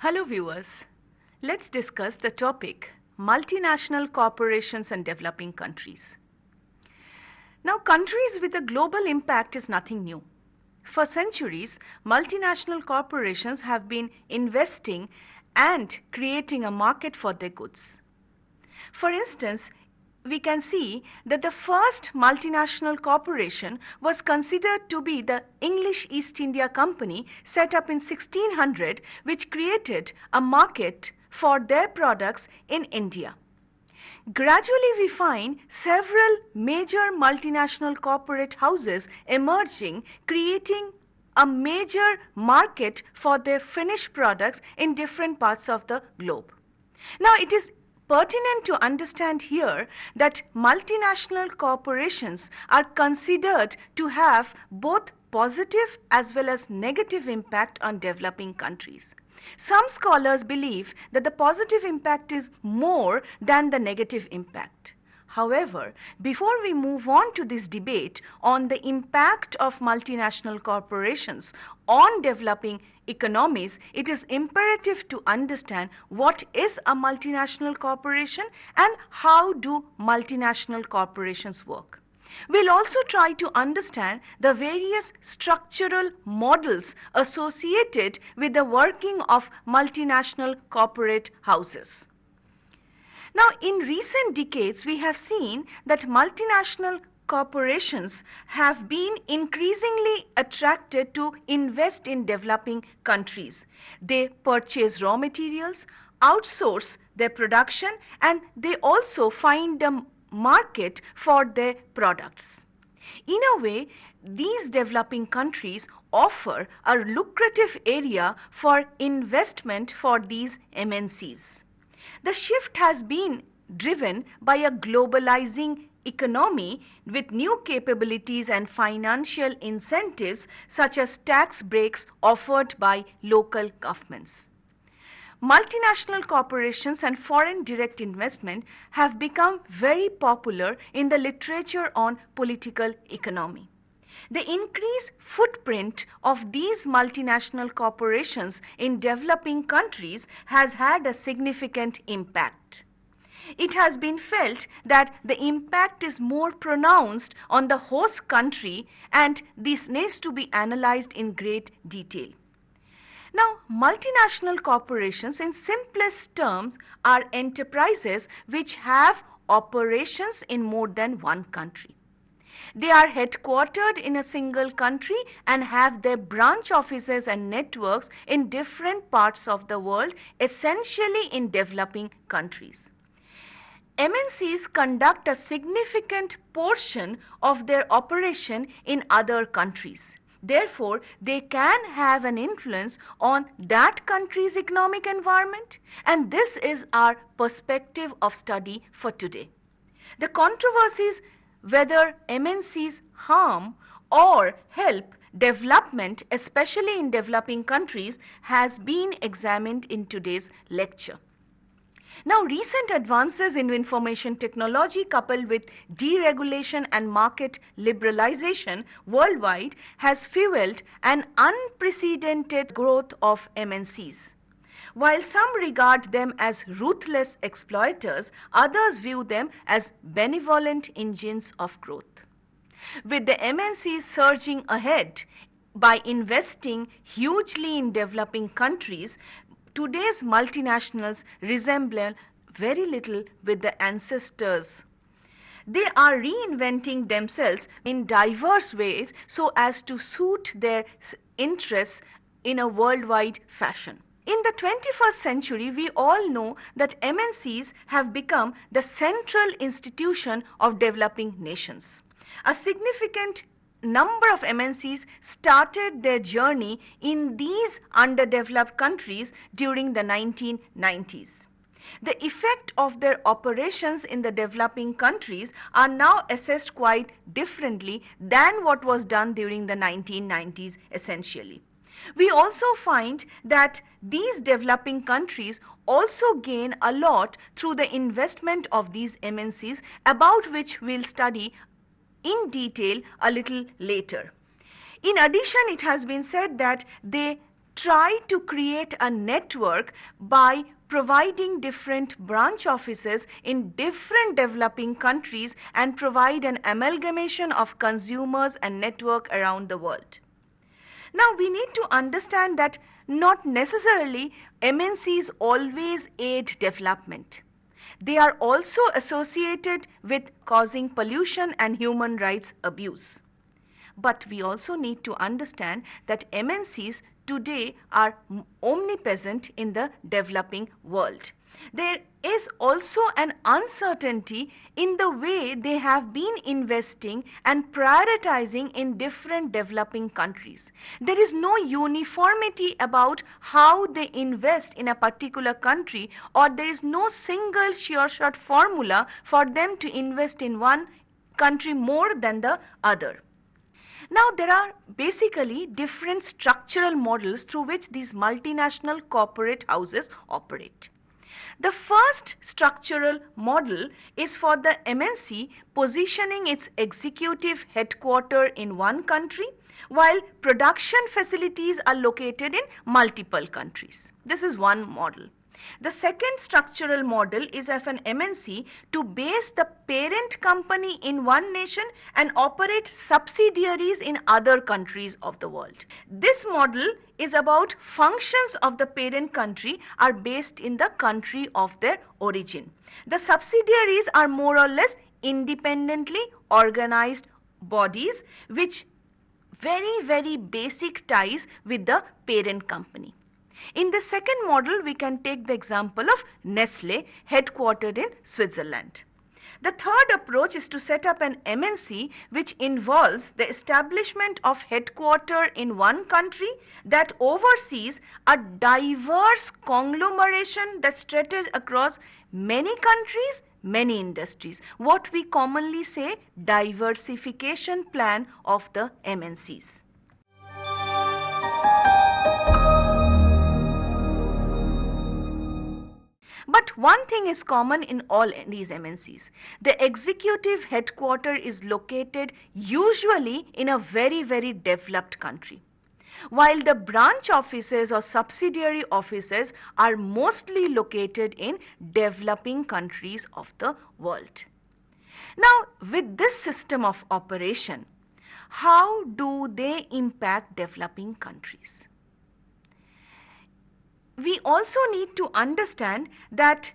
Hello viewers, let's discuss the topic multinational corporations and developing countries. Now countries with a global impact is nothing new. For centuries, multinational corporations have been investing and creating a market for their goods. For instance, we can see that the first multinational corporation was considered to be the English East India Company set up in 1600, which created a market for their products in India. Gradually, we find several major multinational corporate houses emerging, creating a major market for their finished products in different parts of the globe. Now, it is pertinent to understand here that multinational corporations are considered to have both positive as well as negative impact on developing countries. Some scholars believe that the positive impact is more than the negative impact. However, before we move on to this debate on the impact of multinational corporations on developing economies, it is imperative to understand what is a multinational corporation and how do multinational corporations work. We'll also try to understand the various structural models associated with the working of multinational corporate houses. Now, in recent decades, we have seen that multinational corporations have been increasingly attracted to invest in developing countries. They purchase raw materials, outsource their production, and they also find a market for their products. In a way, these developing countries offer a lucrative area for investment for these MNCs. The shift has been driven by a globalizing economy with new capabilities and financial incentives such as tax breaks offered by local governments. Multinational corporations and foreign direct investment have become very popular in the literature on political economy. The increased footprint of these multinational corporations in developing countries has had a significant impact. It has been felt that the impact is more pronounced on the host country, and this needs to be analyzed in great detail. Now, multinational corporations in simplest terms are enterprises which have operations in more than one country. They are headquartered in a single country and have their branch offices and networks in different parts of the world, essentially in developing countries. MNCs conduct a significant portion of their operation in other countries. Therefore, they can have an influence on that country's economic environment, and this is our perspective of study for today. The controversies whether MNCs harm or help development, especially in developing countries, has been examined in today's lecture. Now, recent advances in information technology coupled with deregulation and market liberalization worldwide has fueled an unprecedented growth of MNCs. While some regard them as ruthless exploiters, others view them as benevolent engines of growth. With the MNCs surging ahead by investing hugely in developing countries, today's multinationals resemble very little with the ancestors. They are reinventing themselves in diverse ways so as to suit their interests in a worldwide fashion. In the 21st century, we all know that MNCs have become the central institution of developing nations. A significant number of MNCs started their journey in these underdeveloped countries during the 1990s. The effect of their operations in the developing countries are now assessed quite differently than what was done during the 1990s essentially. We also find that these developing countries also gain a lot through the investment of these MNCs, about which we'll study in detail a little later. In addition, it has been said that they try to create a network by providing different branch offices in different developing countries and provide an amalgamation of consumers and network around the world. Now, we need to understand that not necessarily MNCs always aid development. They are also associated with causing pollution and human rights abuse. But we also need to understand that MNCs today are omnipresent in the developing world. There is also an uncertainty in the way they have been investing and prioritizing in different developing countries. There is no uniformity about how they invest in a particular country, or there is no single sure-shot formula for them to invest in one country more than the other. Now, there are basically different structural models through which these multinational corporate houses operate. The first structural model is for the MNC positioning its executive headquarters in one country while production facilities are located in multiple countries. This is one model. The second structural model is of an MNC to base the parent company in one nation and operate subsidiaries in other countries of the world. This model is about functions of the parent country are based in the country of their origin. The subsidiaries are more or less independently organized bodies which very basic ties with the parent company. In the second model, we can take the example of Nestle, headquartered in Switzerland. The third approach is to set up an MNC which involves the establishment of headquarters in one country that oversees a diverse conglomeration that stretches across many countries, many industries. What we commonly say, diversification plan of the MNCs. But one thing is common in all these MNCs. The executive headquarters is located usually in a very developed country, while the branch offices or subsidiary offices are mostly located in developing countries of the world. Now, with this system of operation, how do they impact developing countries? We also need to understand that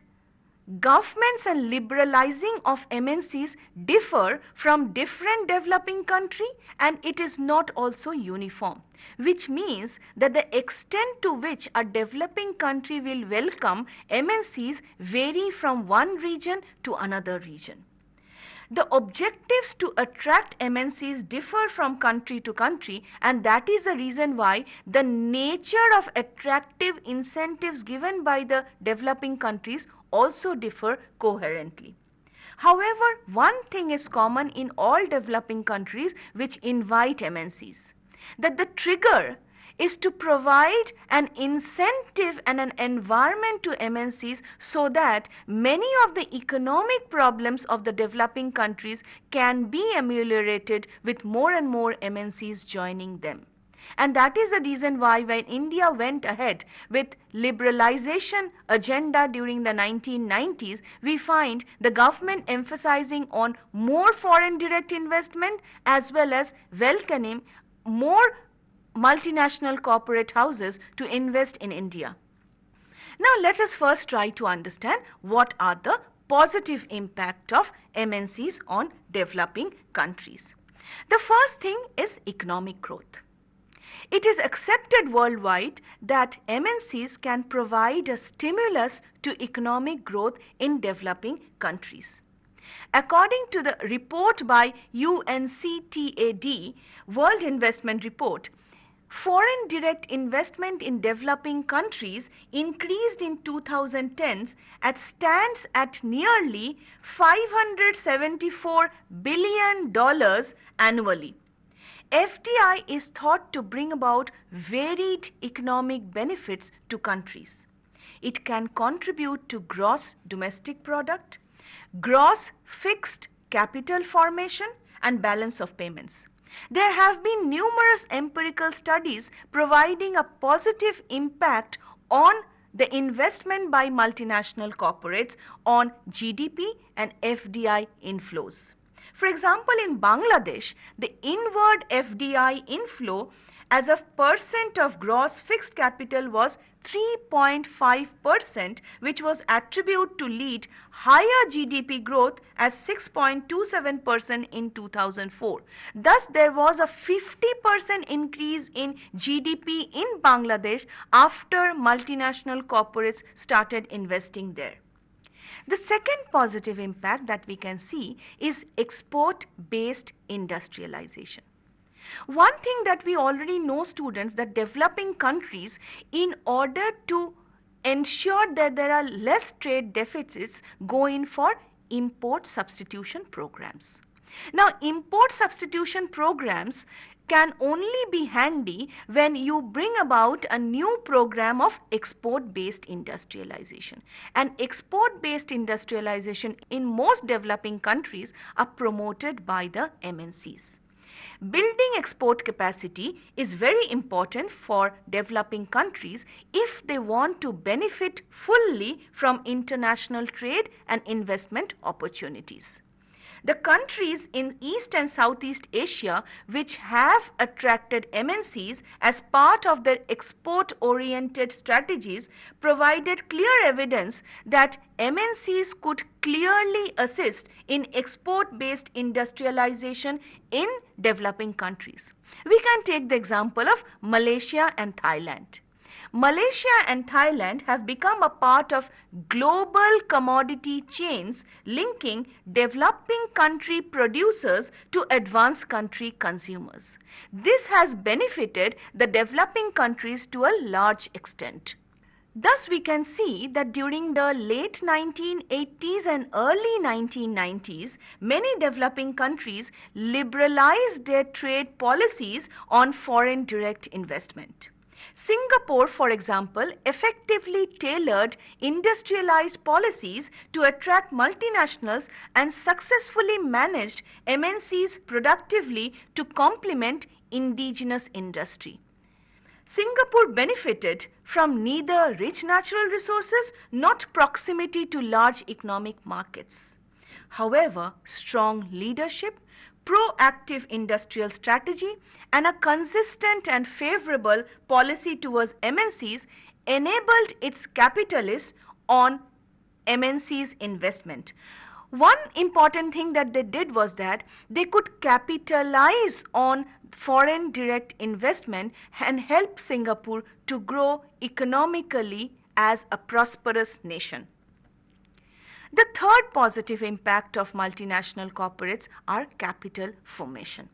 governments and liberalizing of MNCs differ from different developing country, and it is not also uniform, which means that the extent to which a developing country will welcome MNCs vary from one region to another region. The objectives to attract MNCs differ from country to country, and that is the reason why the nature of attractive incentives given by the developing countries also differ coherently. However, one thing is common in all developing countries which invite MNCs, that the trigger is to provide an incentive and an environment to MNCs so that many of the economic problems of the developing countries can be ameliorated with more and more MNCs joining them. And that is the reason why when India went ahead with liberalization agenda during the 1990s, we find the government emphasizing on more foreign direct investment as well as welcoming more multinational corporate houses to invest in India. Now let us first try to understand what are the positive impact of MNCs on developing countries. The first thing is economic growth. It is accepted worldwide that MNCs can provide a stimulus to economic growth in developing countries. According to the report by UNCTAD, World Investment Report, foreign direct investment in developing countries increased in 2010s and stands at nearly $574 billion annually. FDI is thought to bring about varied economic benefits to countries. It can contribute to gross domestic product, gross fixed capital formation, and balance of payments. There have been numerous empirical studies providing a positive impact on the investment by multinational corporates on GDP and FDI inflows. For example, in Bangladesh, the inward FDI inflow as a percent of gross fixed capital was 3.5%, which was attributed to lead higher GDP growth as 6.27% in 2004. Thus, there was a 50% increase in GDP in Bangladesh after multinational corporates started investing there. The second positive impact that we can see is export-based industrialization. One thing that we already know, students, that developing countries, in order to ensure that there are less trade deficits, go in for import substitution programs. Now, import substitution programs can only be handy when you bring about a new program of export-based industrialization. And export-based industrialization in most developing countries are promoted by the MNCs. Building export capacity is very important for developing countries if they want to benefit fully from international trade and investment opportunities. The countries in East and Southeast Asia which have attracted MNCs as part of their export-oriented strategies provided clear evidence that MNCs could clearly assist in export-based industrialization in developing countries. We can take the example of Malaysia and Thailand. Malaysia and Thailand have become a part of global commodity chains linking developing country producers to advanced country consumers. This has benefited the developing countries to a large extent. Thus, we can see that during the late 1980s and early 1990s, many developing countries liberalized their trade policies on foreign direct investment. Singapore, for example, effectively tailored industrialized policies to attract multinationals and successfully managed MNCs productively to complement indigenous industry. Singapore benefited from neither rich natural resources nor proximity to large economic markets. However, strong leadership, proactive industrial strategy, and a consistent and favorable policy towards MNCs enabled its capitalists on MNCs investment. One important thing that they did was that they could capitalize on foreign direct investment and help Singapore to grow economically as a prosperous nation. The third positive impact of multinational corporates are capital formation.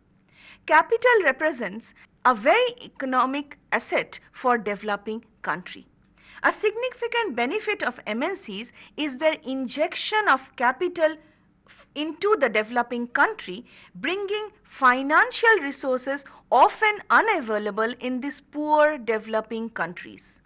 Capital represents a very economic asset for developing country. A significant benefit of MNCs is their injection of capital into the developing country, bringing financial resources often unavailable in these poor developing countries.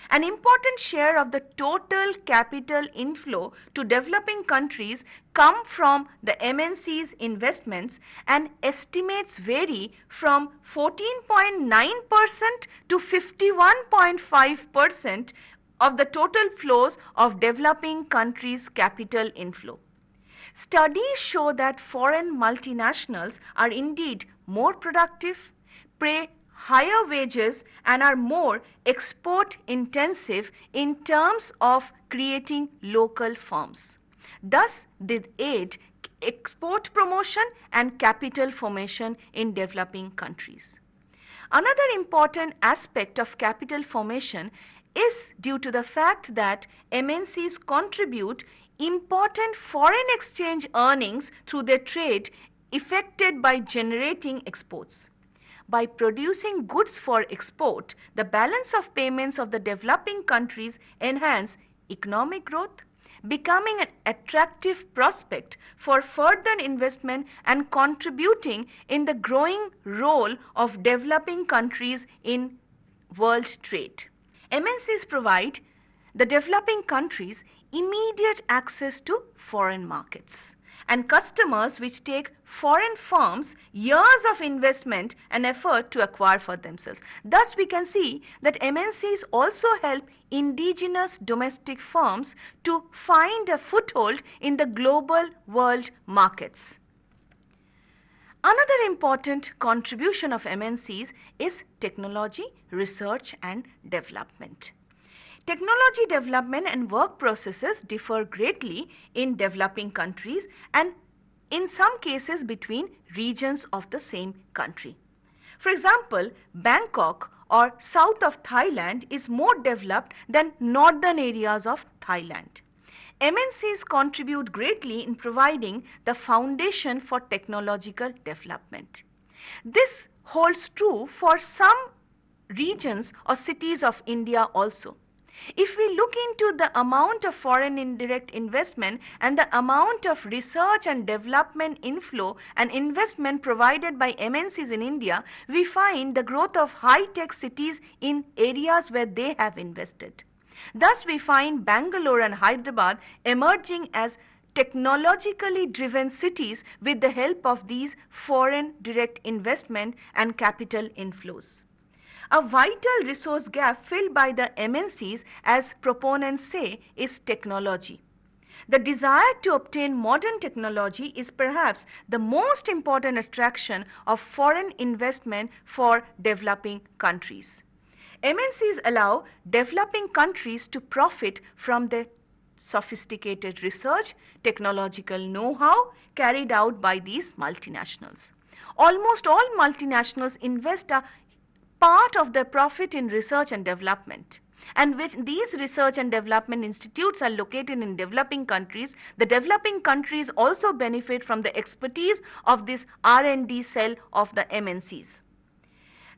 An important share of the total capital inflow to developing countries come from the MNC's investments, and estimates vary from 14.9% to 51.5% of the total flows of developing countries' capital inflow. Studies show that foreign multinationals are indeed more productive, pay higher wages, and are more export intensive in terms of creating local firms. Thus, they aid export promotion and capital formation in developing countries. Another important aspect of capital formation is due to the fact that MNCs contribute important foreign exchange earnings through their trade effected by generating exports. By producing goods for export, the balance of payments of the developing countries enhance economic growth, becoming an attractive prospect for further investment and contributing in the growing role of developing countries in world trade. MNCs provide the developing countries immediate access to foreign markets. and customers which take foreign firms years of investment and effort to acquire for themselves. Thus, we can see that MNCs also help indigenous domestic firms to find a foothold in the global world markets. Another important contribution of MNCs is technology, research and development. Technology development and work processes differ greatly in developing countries and in some cases between regions of the same country. For example, Bangkok or south of Thailand is more developed than northern areas of Thailand. MNCs contribute greatly in providing the foundation for technological development. This holds true for some regions or cities of India also. If we look into the amount of foreign indirect investment and the amount of research and development inflow and investment provided by MNCs in India, we find the growth of high-tech cities in areas where they have invested. Thus, we find Bangalore and Hyderabad emerging as technologically driven cities with the help of these foreign direct investment and capital inflows. A vital resource gap filled by the MNCs, as proponents say, is technology. The desire to obtain modern technology is perhaps the most important attraction of foreign investment for developing countries. MNCs allow developing countries to profit from the sophisticated research, technological know-how carried out by these multinationals. Almost all multinationals invest a part of their profit in research and development. And when these research and development institutes are located in developing countries, the developing countries also benefit from the expertise of this R&D cell of the MNCs.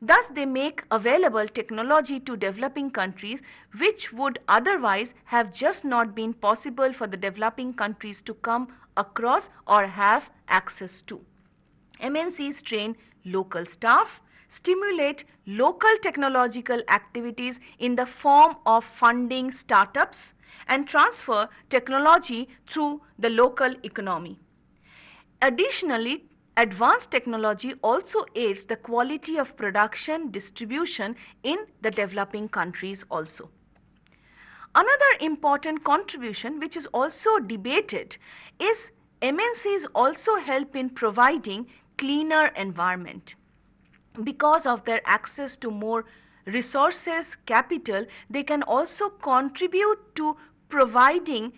Thus, they make available technology to developing countries which would otherwise have just not been possible for the developing countries to come across or have access to. MNCs train local staff, stimulate local technological activities in the form of funding startups, and transfer technology through the local economy. Additionally, advanced technology also aids the quality of production distribution in the developing countries also. Another important contribution which is also debated is MNCs also help in providing cleaner environment. Because of their access to more resources, capital, they can also contribute to providing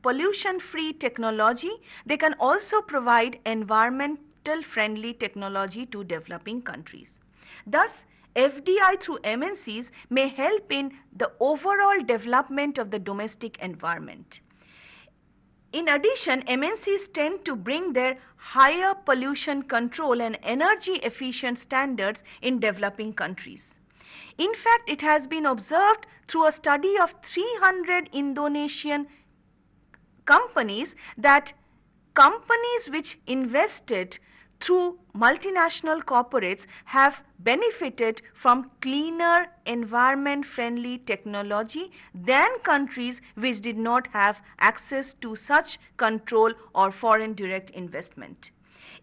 pollution-free technology. They can also provide environmental-friendly technology to developing countries. Thus, FDI through MNCs may help in the overall development of the domestic environment. In addition, MNCs tend to bring their higher pollution control and energy efficient standards in developing countries. In fact, it has been observed through a study of 300 Indonesian companies that companies which invested through multinational corporates have benefited from cleaner, environment-friendly technology than countries which did not have access to such control or foreign direct investment.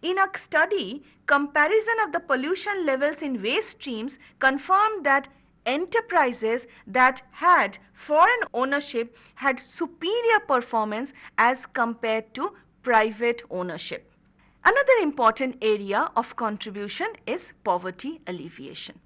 In a study, comparison of the pollution levels in waste streams confirmed that enterprises that had foreign ownership had superior performance as compared to private ownership. Another important area of contribution is poverty alleviation.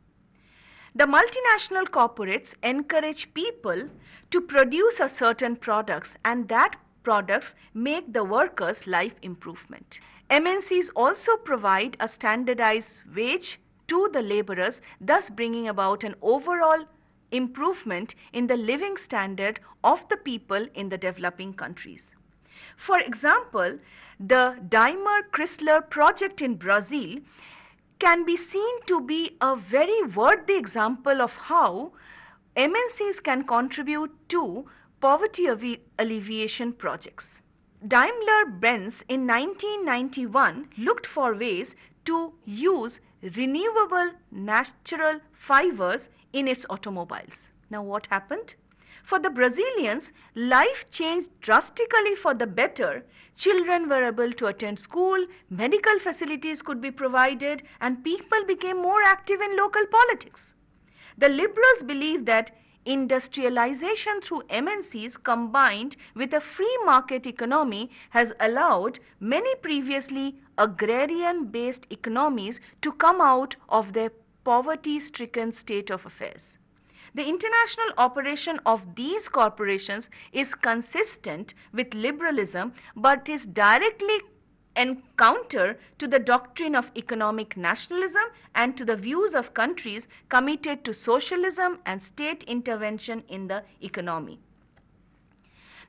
The multinational corporates encourage people to produce a certain products, and that products make the workers' life improvement. MNCs also provide a standardized wage to the laborers, thus bringing about an overall improvement in the living standard of the people in the developing countries. For example, the Daimler Chrysler project in Brazil can be seen to be a very worthy example of how MNCs can contribute to poverty alleviation projects. Daimler-Benz in 1991 looked for ways to use renewable natural fibers in its automobiles. Now what happened? For the Brazilians, life changed drastically for the better. Children were able to attend school, medical facilities could be provided, and people became more active in local politics. The liberals believe that industrialization through MNCs combined with a free market economy has allowed many previously agrarian-based economies to come out of their poverty-stricken state of affairs. The international operation of these corporations is consistent with liberalism but is directly in counter to the doctrine of economic nationalism and to the views of countries committed to socialism and state intervention in the economy.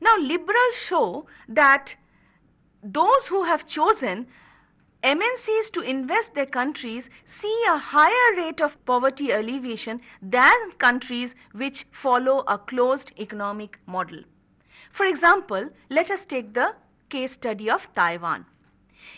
Now, liberals show that those who have chosen MNCs to invest their countries see a higher rate of poverty alleviation than countries which follow a closed economic model. For example, let us take the case study of Taiwan.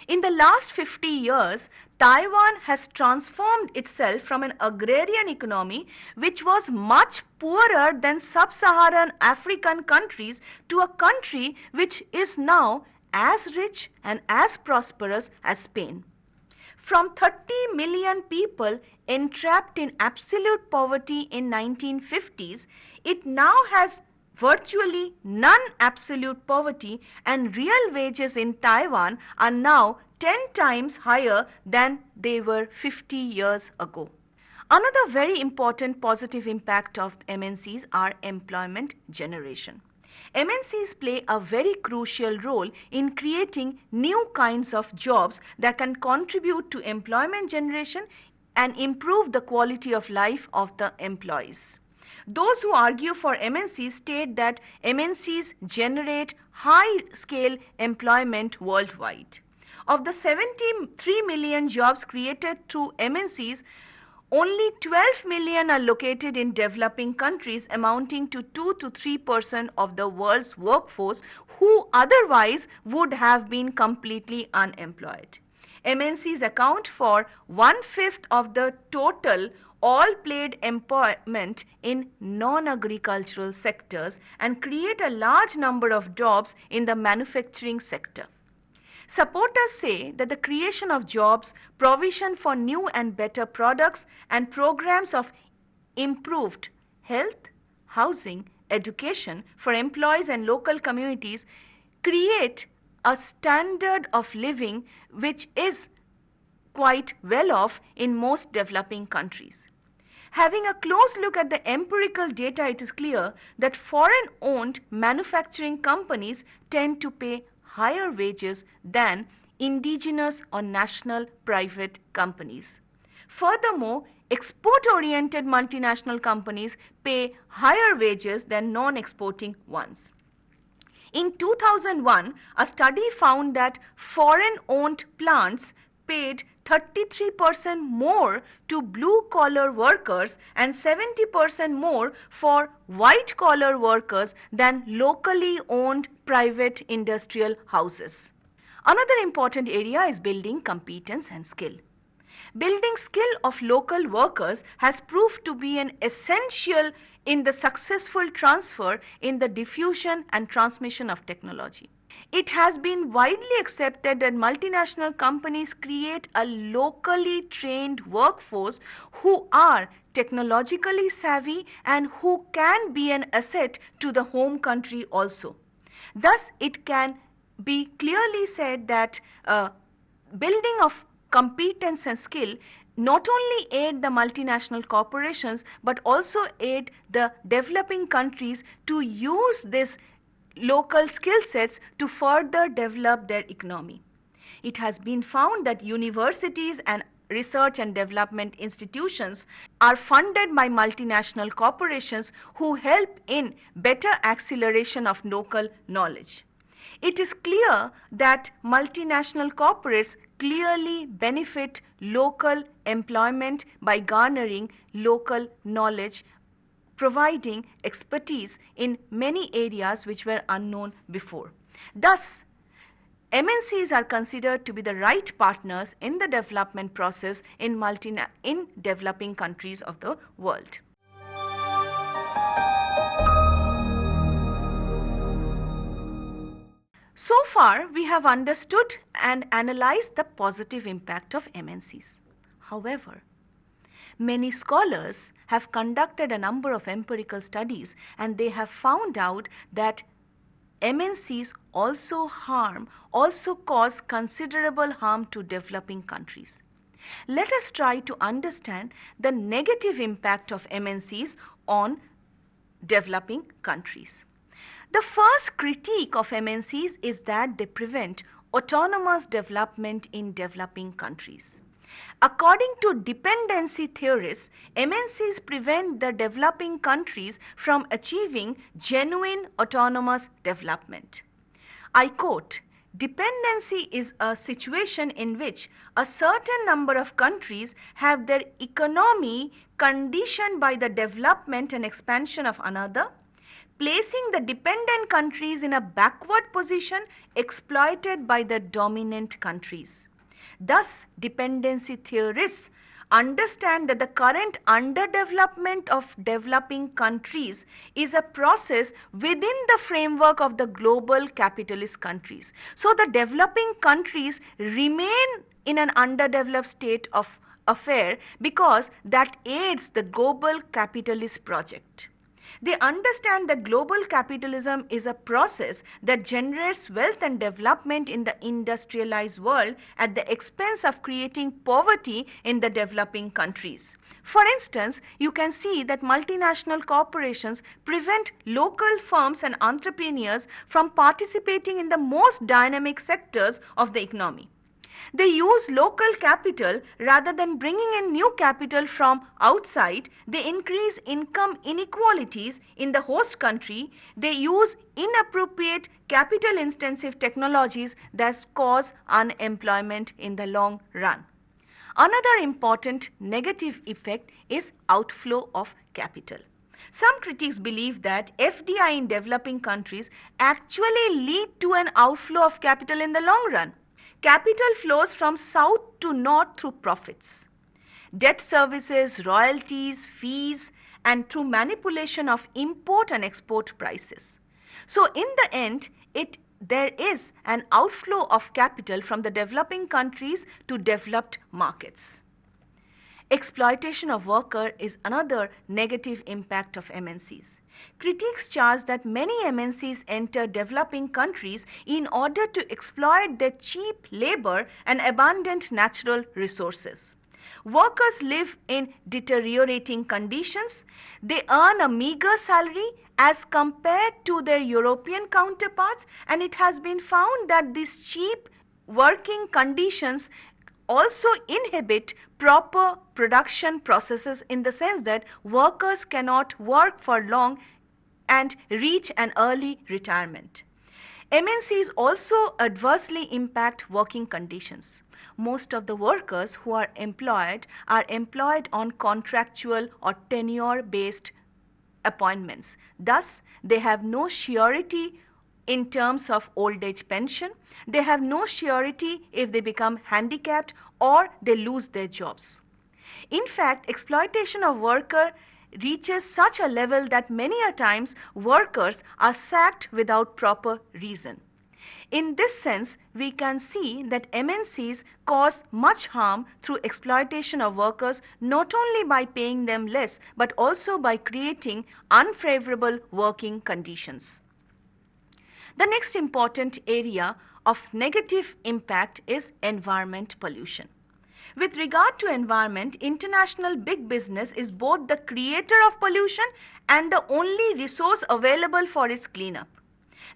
In the last 50 years, Taiwan has transformed itself from an agrarian economy which was much poorer than sub-Saharan African countries to a country which is now as rich and as prosperous as Spain. From 30 million people entrapped in absolute poverty in 1950s, it now has virtually non-absolute poverty, and real wages in Taiwan are now 10 times higher than they were 50 years ago. Another very important positive impact of MNCs are employment generation. MNCs play a very crucial role in creating new kinds of jobs that can contribute to employment generation and improve the quality of life of the employees. Those who argue for MNCs state that MNCs generate high-scale employment worldwide. Of the 73 million jobs created through MNCs, only 12 million are located in developing countries, amounting to 2 to 3% of the world's workforce who otherwise would have been completely unemployed. MNCs account for 1/5 of the total all-paid employment in non-agricultural sectors and create a large number of jobs in the manufacturing sector. Supporters say that the creation of jobs, provision for new and better products, and programs of improved health, housing, education for employees and local communities create a standard of living which is quite well off in most developing countries. Having a close look at the empirical data, it is clear that foreign-owned manufacturing companies tend to pay higher wages than indigenous or national private companies. Furthermore, export-oriented multinational companies pay higher wages than non-exporting ones. In 2001, a study found that foreign-owned plants paid 33% more to blue-collar workers and 70% more for white-collar workers than locally owned private industrial houses. Another important area is building competence and skill. Building skill of local workers has proved to be an essential in the successful transfer in the diffusion and transmission of technology. It has been widely accepted that multinational companies create a locally trained workforce who are technologically savvy and who can be an asset to the home country also. Thus, it can be clearly said that building of competence and skill not only aid the multinational corporations but also aid the developing countries to use this local skill sets to further develop their economy. It has been found that universities and research and development institutions are funded by multinational corporations who help in better acceleration of local knowledge. It is clear that multinational corporates clearly benefit local employment by garnering local knowledge, providing expertise in many areas which were unknown before. Thus, MNCs are considered to be the right partners in the development process in developing countries of the world. So far, we have understood and analyzed the positive impact of MNCs. However, many scholars have conducted a number of empirical studies and they have found out that MNCs also cause considerable harm to developing countries. Let us try to understand the negative impact of MNCs on developing countries. The first critique of MNCs is that they prevent autonomous development in developing countries. According to dependency theorists, MNCs prevent the developing countries from achieving genuine autonomous development. I quote, "Dependency is a situation in which a certain number of countries have their economy conditioned by the development and expansion of another, placing the dependent countries in a backward position exploited by the dominant countries." Thus, dependency theorists understand that the current underdevelopment of developing countries is a process within the framework of the global capitalist countries. So, the developing countries remain in an underdeveloped state of affair because that aids the global capitalist project. They understand that global capitalism is a process that generates wealth and development in the industrialized world at the expense of creating poverty in the developing countries. For instance, you can see that multinational corporations prevent local firms and entrepreneurs from participating in the most dynamic sectors of the economy. They use local capital rather than bringing in new capital from outside. They increase income inequalities in the host country. They use inappropriate capital intensive technologies that cause unemployment in the long run. Another important negative effect is outflow of capital. Some critics believe that FDI in developing countries actually lead to an outflow of capital in the long run. Capital flows from south to north through profits, debt services, royalties, fees, and through manipulation of import and export prices. So in the end, there is an outflow of capital from the developing countries to developed markets. Exploitation of workers is another negative impact of MNCs. Critics charge that many MNCs enter developing countries in order to exploit their cheap labor and abundant natural resources. Workers live in deteriorating conditions. They earn a meager salary as compared to their European counterparts, and it has been found that these cheap working conditions also inhibit proper production processes in the sense that workers cannot work for long and reach an early retirement. MNCs also adversely impact working conditions. Most of the workers who are employed on contractual or tenure-based appointments. Thus, they have no surety in terms of old age pension. They have no surety if they become handicapped or they lose their jobs. In fact, exploitation of workers reaches such a level that many a times workers are sacked without proper reason. In this sense, we can see that MNCs cause much harm through exploitation of workers, not only by paying them less, but also by creating unfavorable working conditions. The next important area of negative impact is environment pollution. With regard to environment, international big business is both the creator of pollution and the only resource available for its cleanup.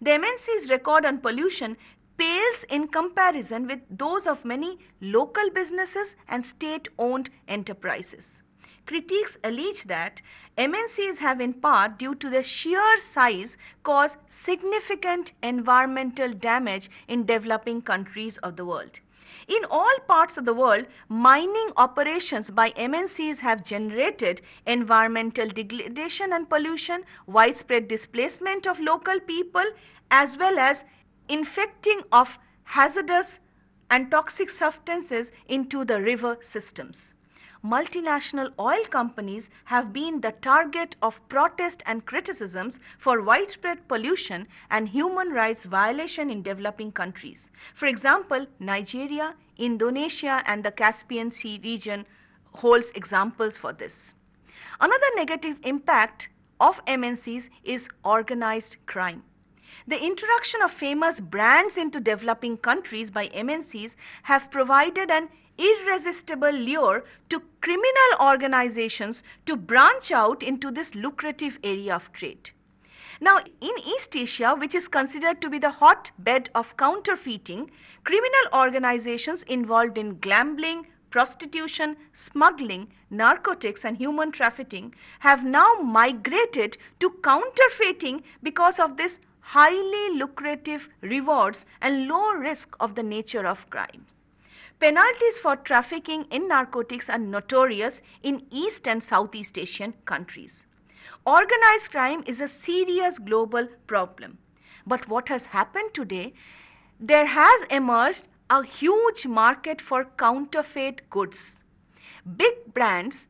The MNC's record on pollution pales in comparison with those of many local businesses and state-owned enterprises. Critics allege that MNCs have in part, due to their sheer size, caused significant environmental damage in developing countries of the world. In all parts of the world, mining operations by MNCs have generated environmental degradation and pollution, widespread displacement of local people, as well as infecting of hazardous and toxic substances into the river systems. multinational oil companies have been the target of protest and criticisms for widespread pollution and human rights violation in developing countries. For example, Nigeria, Indonesia, and the Caspian Sea region holds examples for this. Another negative impact of MNCs is organized crime. The introduction of famous brands into developing countries by MNCs have provided an irresistible lure to criminal organizations to branch out into this lucrative area of trade. Now, in East Asia, which is considered to be the hotbed of counterfeiting, criminal organizations involved in gambling, prostitution, smuggling, narcotics, and human trafficking have now migrated to counterfeiting because of this highly lucrative rewards and low risk of the nature of crime. Penalties for trafficking in narcotics are notorious in East and Southeast Asian countries. Organized crime is a serious global problem. But what has happened today, there has emerged a huge market for counterfeit goods. Big brands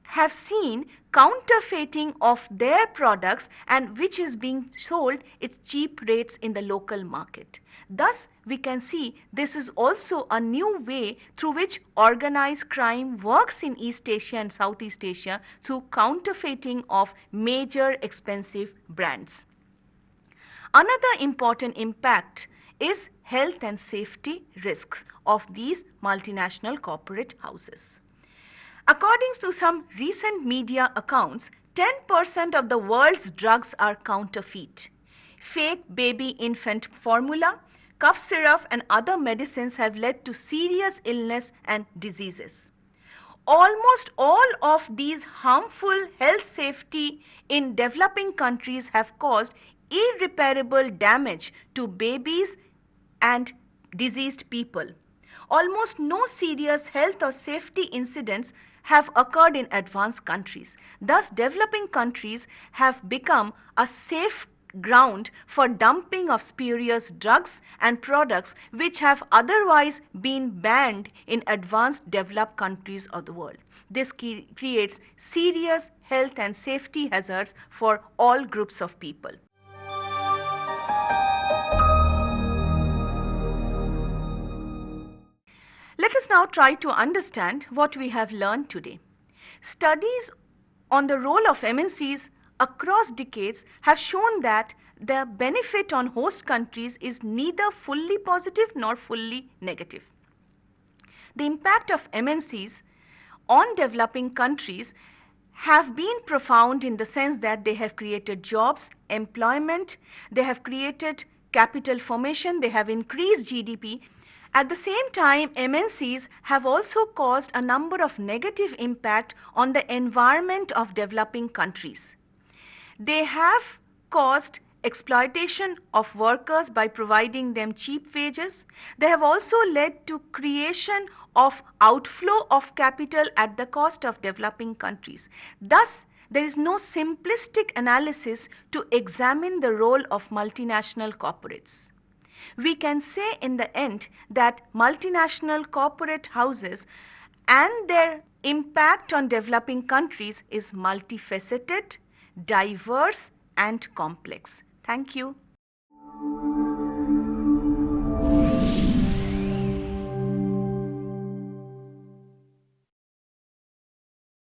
have seen counterfeiting of their products and which is being sold at cheap rates in the local market. Thus, we can see this is also a new way through which organized crime works in East Asia and Southeast Asia through counterfeiting of major expensive brands. Another important impact is health and safety risks of these multinational corporate houses. According to some recent media accounts, 10% of the world's drugs are counterfeit. Fake baby infant formula, cough syrup, and other medicines have led to serious illness and diseases. Almost all of these harmful health safety in developing countries have caused irreparable damage to babies and diseased people. Almost no serious health or safety incidents have occurred in advanced countries. Thus, developing countries have become a safe ground for dumping of spurious drugs and products which have otherwise been banned in advanced developed countries of the world. This creates serious health and safety hazards for all groups of people. Let us now try to understand what we have learned today. Studies on the role of MNCs across decades have shown that the benefit on host countries is neither fully positive nor fully negative. The impact of MNCs on developing countries have been profound in the sense that they have created jobs, employment, they have created capital formation, they have increased GDP. At the same time, MNCs have also caused a number of negative impact on the environment of developing countries. They have caused exploitation of workers by providing them cheap wages. They have also led to creation of outflow of capital at the cost of developing countries. Thus, there is no simplistic analysis to examine the role of multinational corporates. We can say in the end that multinational corporate houses and their impact on developing countries is multifaceted, diverse, and complex. Thank you.